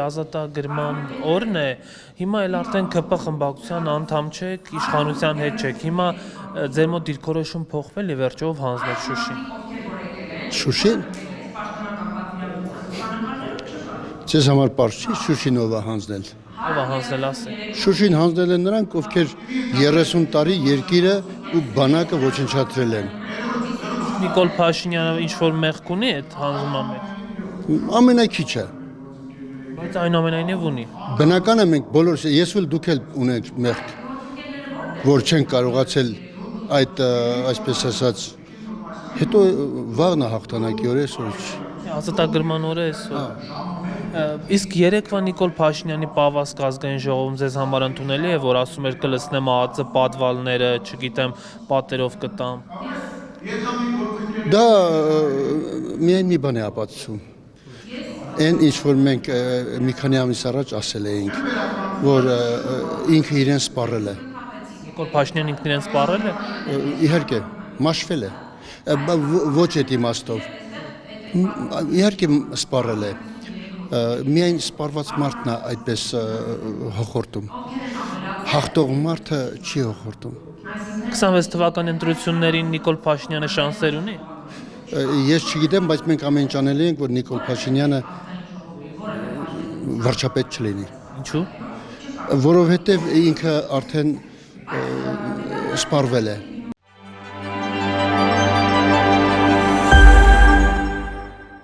ազատագրման օրն է, հիմա էլ արդեն ԿՊ խմբակցության անդամ չեք, իշխանության հետ չեք, հիմա ձեր մոտ դիրքորոշում փոխվել է վերջով հանձնել Շուշին։ Շուշին։ Ձեզ համար պարզ չի Շուշին ով է հանձնել։ Ով է հանձնել ասեք։ Շուշին հանձնել են նրանք, ովքեր 30 տարի երկիրը ու բանակը ոչնչացրել են։ Նիկոլ Փաշինյանը ինչ-որ մեղք ունի այդ հանձնման մեջ։ Ամենաքիչը։ Բայց այնուամենայնիվ ունի։ Բնական է մենք բոլորս, ես ու դուք էլ ունենք մեղք, որ չեն կարողացել այդ այսպես ասած, հետո վաղն է հաղթանակի օր այսօր։ Ազատագրման օրը այսօր։ Իսկ երեկվա Նիկոլ Փաշինյանի պահվածքը ազգային ժողովում ձեզ համար ընդունելի է, որ ասում էր կլցնեմ ԱԱԾ պատվալները, չգիտեմ, պատերով կտամ։ Դա միայն մի բան է ապացուցում։ Այն ինչ որ մենք մի քանի ամիս առաջ ասել էինք, որ ինքը իրեն սպառել է։ Նիկոլ Փաշինյանն ինքն իրեն սպառել է։ Իհարկե, մաշվել է։ Ոչ այդ իմաստով։ Իհարկե սպառել է։ Միայն սպառված մարդն է այդպես հոխորտում։ Հաղթող մարդը չի հոխորտում։ 26 թվականի ընտրություններին Նիկոլ Փաշինյանը շանսեր ունի։ Ես չգիտեմ, բայց մենք ամեն ինչ անելու ենք, որ Նիկոլ Փաշինյանը վարչապետ չլինի։ Ինչու՞։ Որովհետև ինքը արդեն սպառվել է։